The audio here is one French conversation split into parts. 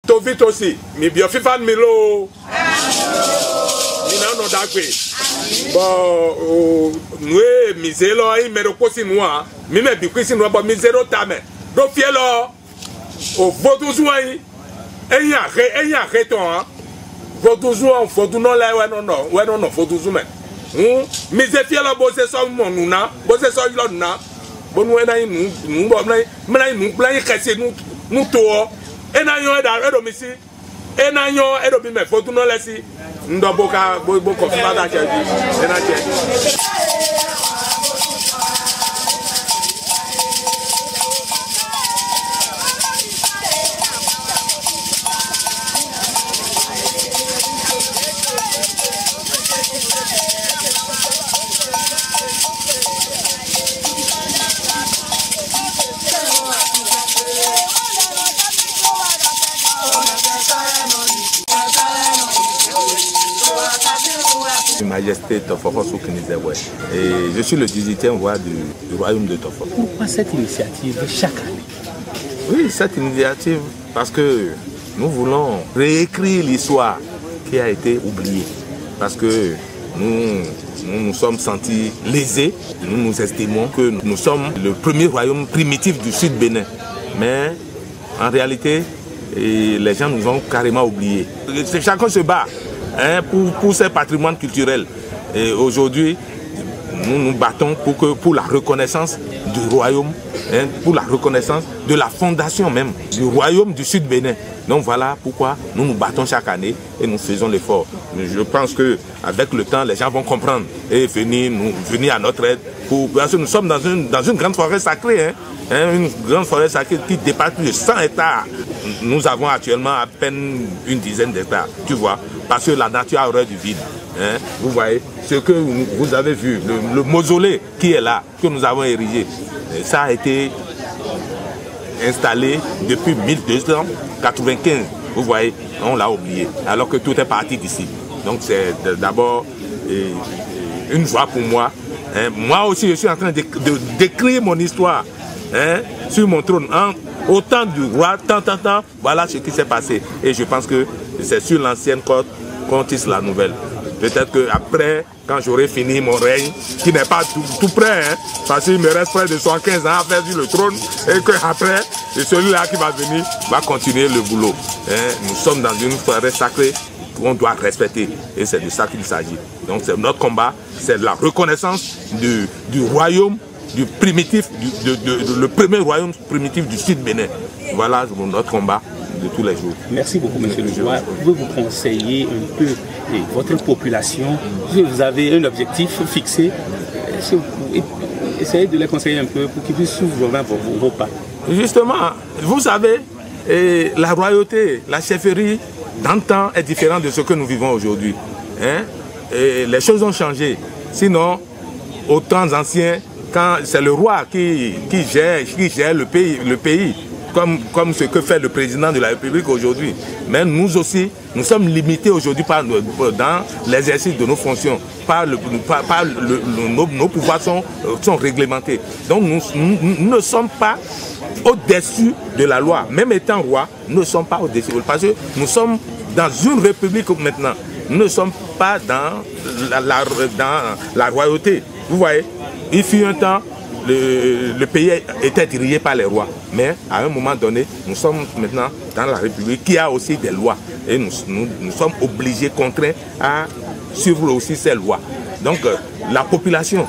to vite aussi. Mi bien FIFA milo. Mina no dakwe. Bon, nous miselo i me reposi noa. Mi me bi kwisi noa bo mi zero tame. Do fielo. O vodu zuai. Enya re ton. Vodu zuan vodu no la we no vodu zume. Mi ze fielo bo se so mo nuna, bo se so lo nuna. Bo nu ena nu bo na nu plan kese nu to. Ena yo da edo mi si. Ena yo edo bi me vodu no le si. Ndo boka bo confirma da cheji. Ena cheji. Majesté Tofoko Soukinizewe. Et je suis le 18e roi du royaume de Tofoko. Pourquoi cette initiative chaque année? Oui, cette initiative parce que nous voulons réécrire l'histoire qui a été oubliée. Parce que nous sommes sentis lésés. Nous estimons que nous sommes le premier royaume primitif du Sud Bénin. Mais en réalité, les gens nous ont carrément oubliés. Chacun se bat. Pour ces patrimoines culturels. Et aujourd'hui, nous nous battons pour la reconnaissance du royaume, pour la reconnaissance de la fondation même du royaume du Sud Bénin. Donc voilà pourquoi nous nous battons chaque année et nous faisons l'effort. Je pense qu'avec le temps, les gens vont comprendre et venir à notre aide. Parce que nous sommes dans une grande forêt sacrée, une grande forêt sacrée qui dépasse plus de 100 hectares. Nous avons actuellement à peine une dizaine d'hectares, tu vois, parce que la nature a horreur du vide. Vous voyez, ce que vous avez vu, le mausolée qui est là, que nous avons érigé, ça a été installé depuis 1295. Vous voyez, on l'a oublié, alors que tout est parti d'ici. Donc c'est d'abord une joie pour moi. Moi aussi, je suis en train d'écrire mon histoire sur mon trône. Au temps du roi, tant, voilà ce qui s'est passé. Et je pense que c'est sur l'ancienne côte qu'on tisse la nouvelle. Peut-être qu'après, quand j'aurai fini mon règne, qui n'est pas tout près, parce qu'il me reste près de 75 ans à faire sur le trône, et qu'après, celui-là qui va venir va continuer le boulot. Nous sommes dans une forêt sacrée qu'on doit respecter. Et c'est de ça qu'il s'agit. Donc c'est notre combat, c'est la reconnaissance du royaume, du primitif, le premier royaume primitif du Sud Bénin. Voilà notre combat de tous les jours. Merci beaucoup, monsieur le roi. Pouvez-vous conseiller un peu votre population? Vous avez un objectif fixé. Essayez de les conseiller un peu pour qu'ils puissent suivre vos pas. Justement, vous savez, la royauté, la chefferie d'antan est différente de ce que nous vivons aujourd'hui. Les choses ont changé. Sinon, aux temps anciens, quand c'est le roi qui gère le pays comme ce que fait le président de la République aujourd'hui. Mais nous aussi, nous sommes limités aujourd'hui dans l'exercice de nos fonctions. Nos pouvoirs sont réglementés. Donc nous ne sommes pas au-dessus de la loi. Même étant roi, nous ne sommes pas au-dessus. Parce que nous sommes dans une république maintenant. Nous ne sommes pas dans la royauté. Vous voyez, il fut un temps, le pays était dirigé par les rois. Mais à un moment donné, nous sommes maintenant dans la République qui a aussi des lois. Et nous sommes obligés, contraints à suivre aussi ces lois. Donc la population,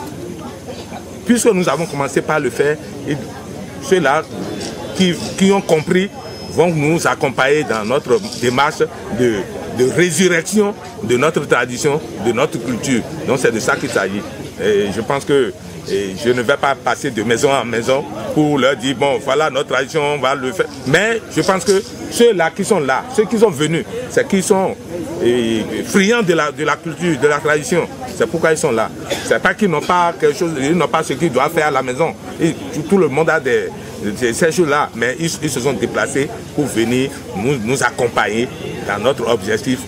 puisque nous avons commencé par le faire, ceux-là qui ont compris vont nous accompagner dans notre démarche de résurrection de notre tradition, de notre culture. Donc c'est de ça qu'il s'agit. Et je pense que je ne vais pas passer de maison en maison pour leur dire, bon, voilà notre tradition, on va le faire. Mais je pense que ceux-là qui sont là, ceux qui sont venus, c'est qu'ils sont friands de la culture, de la tradition. C'est pourquoi ils sont là. C'est pas qu'ils n'ont pas quelque chose, ils n'ont pas ce qu'ils doivent faire à la maison. Tout le monde a ces choses-là, mais ils se sont déplacés pour venir nous accompagner dans notre objectif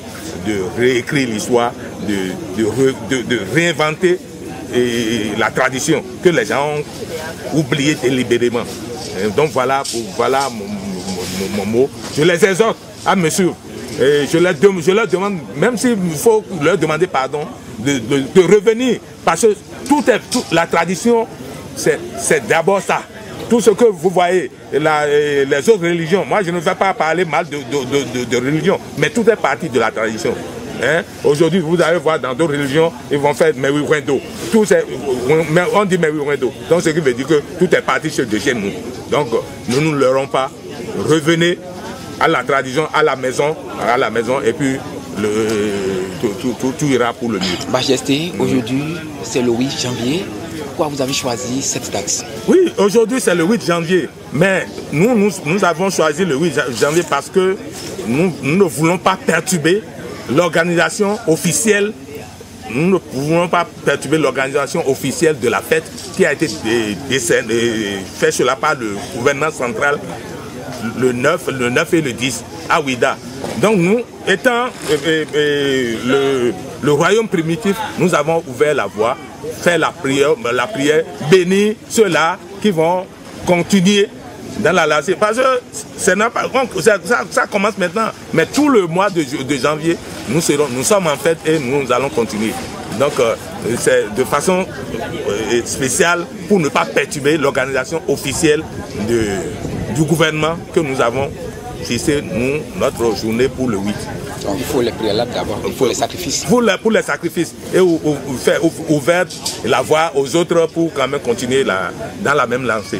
de réécrire l'histoire, de réinventer la tradition que les gens ont oublié délibérément. Donc voilà mon mot. Je les exhorte à mesure. Et je leur demande, même s'il faut leur demander pardon, de revenir. Parce que la tradition, c'est d'abord ça. Tout ce que vous voyez, les autres religions, moi je ne vais pas parler mal de religion, mais tout est parti de la tradition. Hein? Aujourd'hui, vous allez voir dans d'autres religions, ils vont faire Mewi Wendo. On dit Mewi Wendo. Donc ce qui veut dire que tout est parti de chez nous. Donc nous ne l'aurons pas. Revenez à la tradition, à la maison, et puis tout ira pour le mieux. Majesté, aujourd'hui c'est le 8 janvier. Pourquoi vous avez choisi cette date? Oui, aujourd'hui c'est le 8 janvier, mais nous avons choisi le 8 janvier parce que nous ne voulons pas perturber l'organisation officielle. Nous ne pouvons pas perturber l'organisation officielle de la fête qui a été faite sur la part du gouvernement central le 9 et le 10 à Ouida. Donc nous, étant le royaume primitif, nous avons ouvert la voie, fait la prière, bénir ceux-là qui vont continuer dans la lancée. Parce que ça commence maintenant, mais tout le mois de janvier, nous sommes en fête et nous allons continuer. Donc c'est de façon spéciale pour ne pas perturber l'organisation officielle du gouvernement que nous avons fixé, notre journée pour le 8. Donc il faut les préalables d'abord, il faut les sacrifices. Pour les sacrifices et faire ouvert la voie aux autres pour quand même continuer dans la même lancée.